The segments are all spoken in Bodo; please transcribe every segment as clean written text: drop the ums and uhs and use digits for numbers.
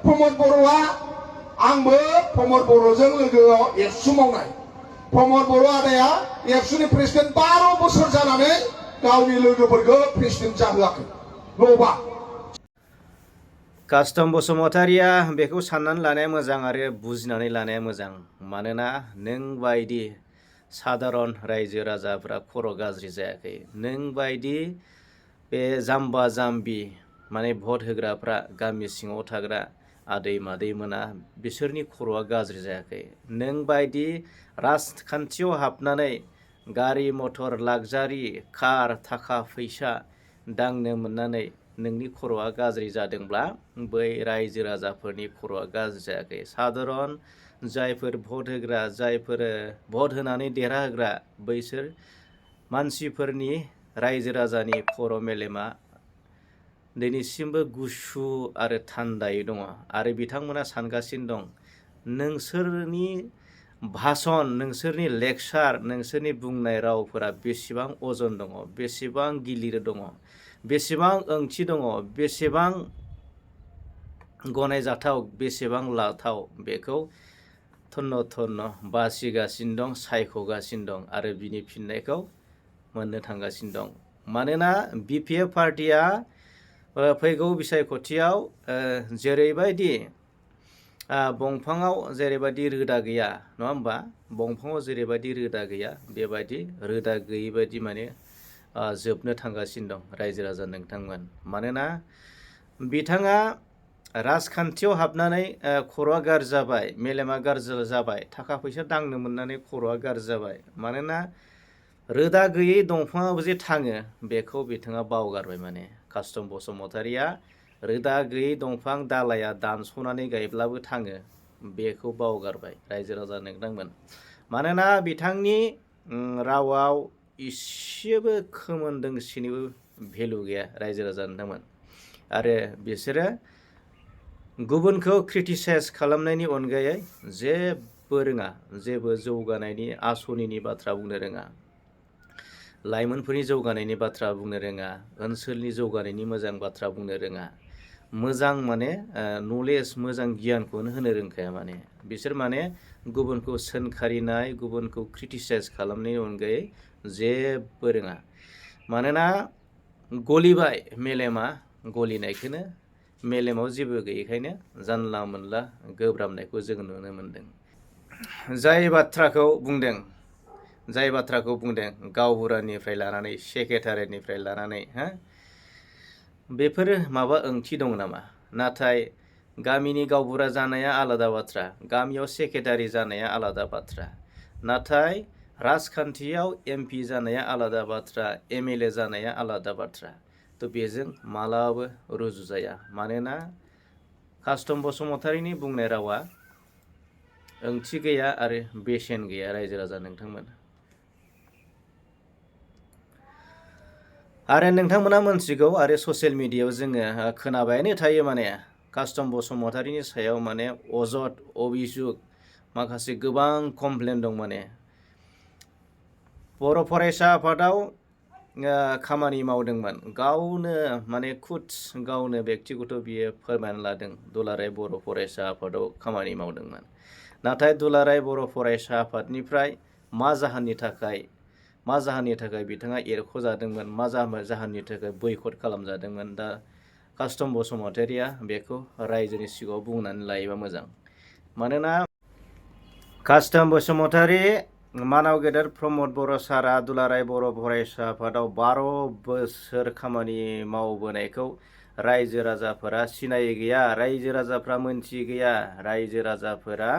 प्रमद बर'आ आंबो प्रमद बर'जों लोगोआव एबसु मावनाय प्रमद बर' आदाया एबसुनि प्रेसिडेन्ट 12 बोसोर जानानै गावनि लोगोफोरखौ प्रेसिडेन्ट जाहोआखै न'बा कास्टम बसुमतारिया बेखौ साननानै लानाया मोजां आरो बुजिनानै लानाया मोजां मानोना नों बायदि साधारन रायजो राजाफ्रा खर' गाज्रि जायाखै नों बायदि बे जाम्बा जाम्बि माने भट होग्राफ्रा गामि सिङाव थाग्रा आदै मादै मोना बिसोरनि खर'आ गाज्रि जायाखै नों बायदि राजखान्थियाव हाबनानै गारि मटर लाक्जारि कार थाखा फैसा दांनो मोननानै नोंनि खर'आ गाज्रि जादोंब्ला बै रायजो राजाफोरनि खर'आ गाज्रि जायाखै साधारन जायफोर भट होग्रा जायफोर भट होनानै देरहाहोग्रा बैसोर मानसिफोरनि रायजो राजानि खर' मेलेमा दिनैसिमबो गुसु आरो थान्दायै दङ आरो बिथांमोना सानगासिनो दं नोंसोरनि भाषण नोंसोरनि लेक्सार नोंसोरनि बुंनाय रावफोरा बेसेबां अजन दङ बेसेबां गिलिर दङ बेसेबां ओंथि दङ बेसेबां गनायजाथाव बेसेबां लाथाव बेखौ थन्न थन्न बासिगासिनो दं सायख'गासिनो दं आरो बिनि फिननायखौ मोननो थांगासिनो दं मानोना बिपिएफ पार्टिया फैगौ बिसायख'थियाव जेरैबायदि बंफाङाव जेरैबायदि रोदा गैया नङा होमबा बंफाङाव जेरैबायदि रोदा गैया बेबायदि रोदा गैयै बायदि माने जोबनो थांगासिनो दं रायजो राजा नोंथांमोन मानोना बिथाङा राजखान्थियाव हाबनानै खर'आ गाज्रि जाबाय मेलेमा गाज्रि जाबाय थाखा फैसा दांनो मोननानै खर'आ गाज्रि जाबाय मानोना रोदा गैयै दंफाङाबो जे थाङो बेखौ बिथाङा बावगारबाय माने कास्टम बसुमतारिया रोदा गैयै दंफां दालाया दानस'नानै गायब्लाबो थाङो बेखौ बावगारबाय रायजो राजा नोंथांमोन मानोना बिथांनि रावाव इसेबो खोमोन दोंसेनिबो भेलु गैया रायजो राजा नोंथांमोन आरो बिसोरो गुबुनखौ क्रिटिसाइज खालामनायनि अनगायै जेबो रोङा जेबो जौगानायनि आसनिनि बाथ्रा बुंनो रोङा लाइमोनफोरनि जौगानायनि बाथ्रा बुंनो रोङा ओनसोलनि जौगानायनि मोजां बाथ्रा बुंनो रोङा मोजां माने नलेज मोजां गियानखौनो होनो रोंखाया माने बिसोर माने गुबुनखौ सोंखारिनाय गुबुनखौ क्रिटिसाइज खालामनायनि अनगायै जेबो रोङा मानोना गलिबाय मेलेमा गलिनायखौनो मेलेमाव जेबो गैयैखायनो जानला मोनला गोब्राबनायखौ जों नुनो मोनदों जाय बाथ्राखौ बुंदों गावबुरानिफ्राय लानानै सेक्रेटारिनिफ्राय लानानै बेफोरो माबा ओंथि दं नामा नाथाय गामिनि गावबुरा जानाया आलादा बाथ्रा गामियाव सेक्रेटारि जानाया आलादा बाथ्रा नाथाय राजखान्थियाव एमपि जानाया आलादा बाथ्रा एमएलए जानाया आलादा बाथ्रा थ' बेजों मालाबाबो रुजुजाया मानोना कास्टम बसुमतारिनि बुंनाय रावा ओंथि गैया आरो बेसेन गैया रायजो राजा नोंथांमोन आरो नोंथांमोना मोनथिगौ आरो ससियेल मिडियायाव जोङो खोनाबायानो थायो माने कास्टम बसुमतारिनि सायाव माने अजद अभिजुग माखासे गोबां कमप्लेन दं माने बर' फरायसा आफादाव खामानि मावदोंमोन गावनो माने खुद गावनो बेक्तिगत बियो फोरमान लादों दुलाराय बर' फरायसा आफादाव खामानि मावदोंमोन नाथाय दुलाराय बर' फरायसा आफादनिफ्राय मा जाहोननि थाखाय बिथाङा एरख'जादोंमोन मा जाहोननि थाखाय बयकट खालामजादोंमोन दा कास्टम बसुमतारिया बेखौ रायजोनि सिगाङाव बुंनानै लायोबा मोजां मानोना कास्टम बसुमतारि मानाव गेदेर प्रमद बर' सारा दुलाराय बर' फरायसा आफादाव 12 बोसोर खामानि मावबोनायखौ रायजो राजाफोरा सिनायै गैया रायजो राजाफ्रा मोनथियै गैया रायजो राजाफोरा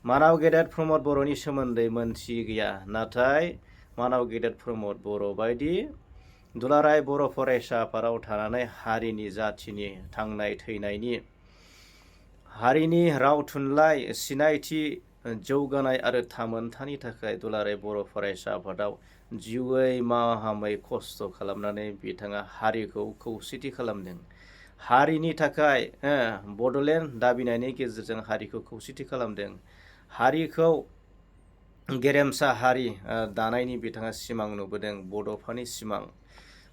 मानाव गेदेर प्रमद बर'नि सोमोन्दै मोनथियै गैया नाथाय मानाव गेदेर प्रमद बर' बायदि दुलाराय बर' फरायसा आफादाव थानानै हारिनि जाथिनि थांनाय थैनायनि हारिनि राव थुनलाइ सिनायथि जौगानाय आरो थामोनथानि थाखाय दुलाराय बर' फरायसा आफादाव जिउयै माहामै खस्थ' खालामनानै बिथाङा हारिखौ खौसेथि खालामदों हारिनि थाखाय बड'लेण्ड दाबिनायनि गेजेरजों हारिखौ खौसेथि खालामदों हारिखौ गेरेमसा हारि दानायनि बिथाङा सिमां नुबोदों बड'फानि सिमां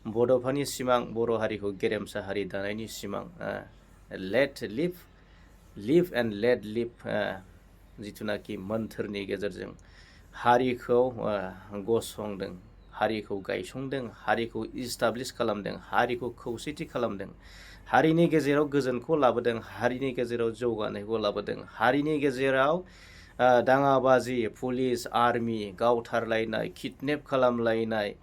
बड'फानि सिमां बर' हारिखौ गेरेमसा हारि दानायनि सिमां let live and let live जिथुनाखि मोन्थोरनि गेजेरजों हारिखौ गसंदों, हारिखौ गायसंदों, हारिखौ इस्टाब्लिश खालामदों, हारिखौ खौसेथि खालामदों, हारिनि गेजेराव गोजोनखौ लाबोदों, हारिनि गेजेराव जौगानायखौ लाबोदों, हारिनि गेजेराव दाङाबाजि पुलिस आर्मि गावथारलायनाय किडनेप खालामलायनाय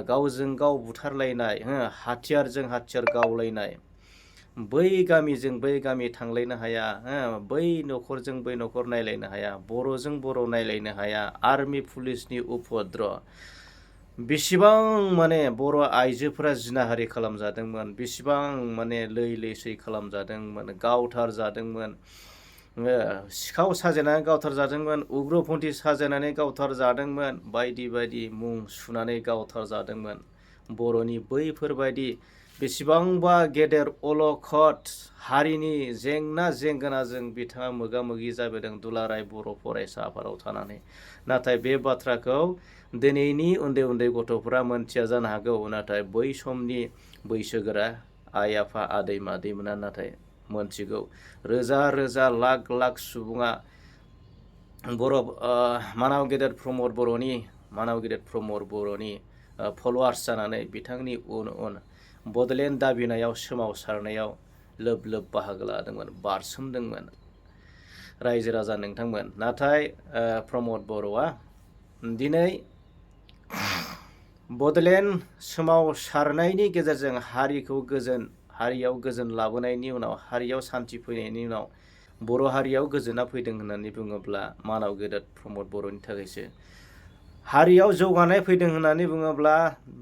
गावजों गाव बुथारलायनाय हाथियारजों हाथियार गावलायनाय बै गामिजों बै गामि थांलायनो हाया, बै न'खरजों बै न'खर नायलायनो हाया, बर'जों बर' नायलायनो हाया, आर्मि पुलिसनि उपद्र बेसेबां माने बर' आइजोफोरा जिनाहारि खालामजादोंमोन, बेसेबां माने लैसै खालामजादोंमोन, गावथारजादोंमोन, सिखाव साजायनानै गावथारजादोंमोन, उग्रपन्थी साजायनानै गावथारजादोंमोन, बायदि बायदि मुं सुनानै गावथारजादोंमोन। बर'नि बैफोरबायदि बेसेबांबा गेदेर अलखद हारिनि जेंना जेंगोनाजों बिथाङा मोगा मोगि जाबोदों दुलाराय बर' फरायसा आफादाव थानानै। नाथाय बे बाथ्राखौ दिनैनि उन्दै उन्दै गथ'फोरा मोनथिया जानो हागौ, नाथाय बै समनि बैसोगोरा आइ आफा आदै मादैमोना नाथाय मोनथिगौ। रोजा रोजा लाख लाख सुबुङा बर' मानाव गेदेर प्रमद बर'नि फल'वार्स जानानै बिथांनि उन उन बड'लेण्ड दाबिनायाव सोमावसारनायाव लोब लोब बाहागो लादोंमोन, बारसोमदोंमोन रायजो राजा नोंथांमोन। नाथाय प्रमद बर'आ दिनै बड'लेण्ड सोमावसारनायनि गेजेरजों हारियाव गोजोन लाबोनायनि उनाव, हारियाव सान्थि फैनायनि उनाव बर' हारियाव गोजोना फैदों होननानै बुङोब्ला मानाव गेदेर प्रमद बर'नि थाखायसो। हारियाव जौगानाय फैदों होननानै बुङोब्ला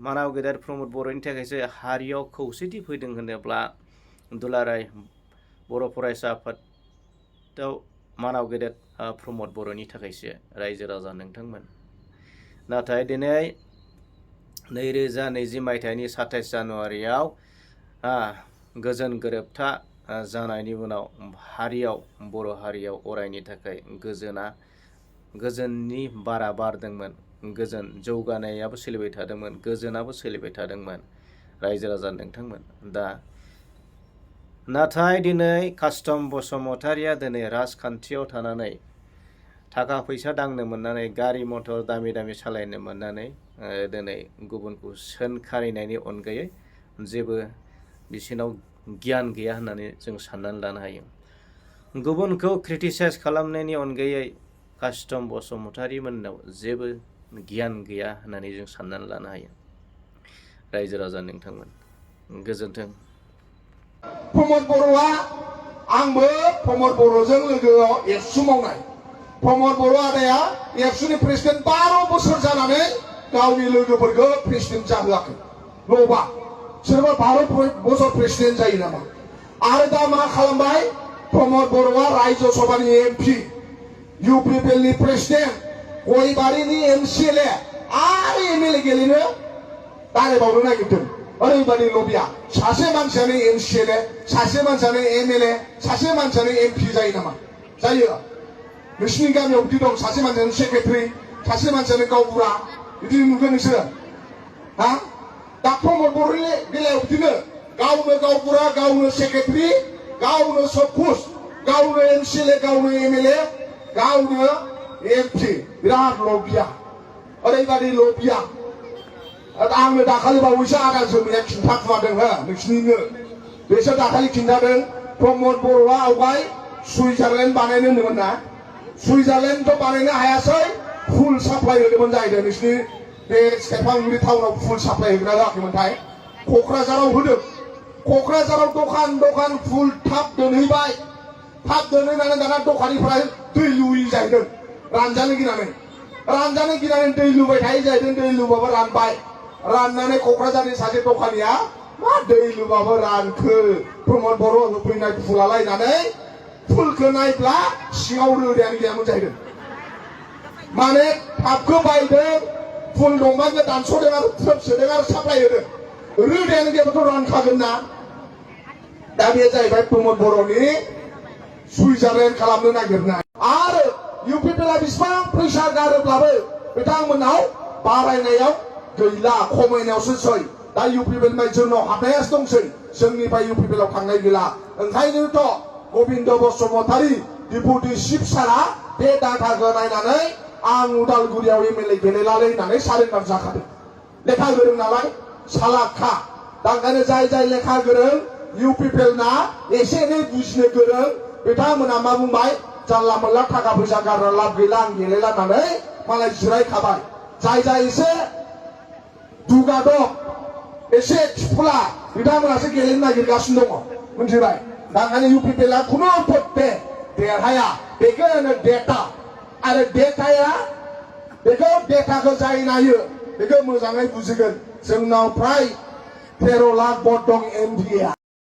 मानाव गेदेर प्रमद बर'नि थाखायसो। हारियाव खौसेथि फैदों होनोब्ला दुलाराय बर' फरायसा आफादाव मानाव गेदेर प्रमद बर'नि थाखायसो रायजो राजा नोंथांमोन। नाथाय दिनै 2020 मायथाइनि 27 जानुवारियाव गोजोन गोरोबथा जानायनि उनाव बर' हारियाव अरायनि थाखाय गोजोननि बारा बारदोंमोन, गोजोन जौगानायाबो सोलिबाय थादोंमोन, गोजोनाबो सोलिबाय थादोंमोन रायजो राजा नोंथांमोन। नाथाय दिनै कास्टम बसुमतारिया दिनै राजखान्थियाव थानानै थाखा फैसा दांनो मोननानै, गारि मथर दामि दामि सालायनो मोननानै दिनै गुबुनखौ सोंखारिनायनि अनगायै जेबो बिसोरनाव गियान गैया होननानै जों साननानै लानो हायो। गुबुनखौ क्रिटिसाइज खालामनायनि अनगायै कास्टम बसुमतारि मोननाव जेबो गियान गैया होननानै जों साननानै लानो हायो रायजो राजा नोंथांमोन। गोजोन्थों। प्रमद बर'आ आंबो प्रमद बर'जों लोगोआव एबसु मावनाय। प्रमद बर' आदाया एबसुनि प्रेसिडेन्ट 12 बोसोर जानानै गावनि लोगोफोरखौ प्रेसिडेन्ट जाहोआखै। न'बा सोरबा 12 बोसोर प्रेसिडेन्ट जायो नामा? आरो दा मा खालामबाय? प्रमद बर'आ रायजो सभानि एमपि, इउपिपिएलनि प्रेसिडेन्ट, गयबारिनि एमसिएलए आरो एमएलए गेलेनो दारायबावनो नागिरदों। ओरैबादि लबिया। सासे मानसियानो एमसिएलए, सासे मानसियानो एमएलए, सासे मानसियानो एमपि जायो नामा? जायो। नोंसिनि गामियाव बिदि दं, सासे मानसियानो सेक्रेटारि, सासे मानसियानो गावबुरा, बिदि नुगोन नोंसोरो? दा प्रमद बर'नि बेलायाव बिदिनो गावनो गावबुरा, गावनो सेक्रेटारि, गावनो सबकुस, गावनो एमसिएलए, गावनो एमएलए, गावनो एमपि। बिराद लबिया, ओरैबादि लबिया। आंनो दाखालि बावैसो आदा जोमैया खिन्थाखुमादों नोंसिनिनो। बिसोर दाखालि खिन्थादों प्रमद बर'आ आवगाय सुइजारलेण्ड बानायनो होनदोंमोन ना? सुइजारलेण्डथ' बानायनो हायासै, फुल साप्लाय होदोंमोन जाहैदों। नोंसिनि बे सेरफांगुरि टाउनाव फुल साप्लाय होग्रा होआखैमोनथाय? क'क्राझाराव होदों। क'क्राझाराव दखान फुल थाब दोनहैबाय। थाब दोनहैनानै दाना दखानिफ्रा दै लुयै जाहैदों, रानजानो गिनानै दै लुबाय थायो जाहैदों। दै लुबाबो रानबाय। राननानै क'क्राझारनि सासे दखानिया मा दै लुबाबो रानखो, प्रमद बर' होफैनाय फुलालायनानै फुलखौ नायब्ला सिङाव रोदायानो गैयामोन जाहैदों। माने थाबखौ बायदों, फुल दंबा दानस'दों आरो थ्रोब सोदों आरो साप्लाय होदों। रोदायानो गैयाबाथ' रानखागोन ना? दा बे जाहैबाय प्रमद बर'नि सुइजारलेण्ड खालामनो नागिरनाय। आरो इउपिपिएलआ बेसेबां फैसा गारोब्लाबो बिथांमोननाव बारायनायाव गैला, खमायनायावसो सै। दा इउपिपिएल जोंनाव हाबनायासो दंसै जोंनिफ्राय इउपिपिएलाव थांनाय गैला ओंखायनोथ' गबिन्द बसुमतारी डिपुटि चिफ सारा बे डाटाखौ नायनानै आं उदालगुरियाव एमएलए गेलेलालै होननानै सारेन्डार जाखादों लेखा गोरों नालाय सालाखा दा ओंखायनो जाय जाय लेखा गोरों इउपिपिएलना एसे एनै बुजिनो गोरों बिथांमोना मा बुंबाय जानला मोनला थाखा फैसा गारना लाब गैला आं गेलेला होननानै मालाय जिरायखाबाय जाय जाय एसे दुगा दं एसे थिफुला बिथांमोनासो गेलेनो नागिरगासिनो दङ मिथिबाय दा ओंखायनो इउपिपिएलआ खुनु फटे देरहाया बेखौ होनो डेटा आरो डेटाखौ जाय नायो बेखौ मोजाङै बुजिगोन जोंनाव फ्राय 13 लाख भट दं एनडिएआ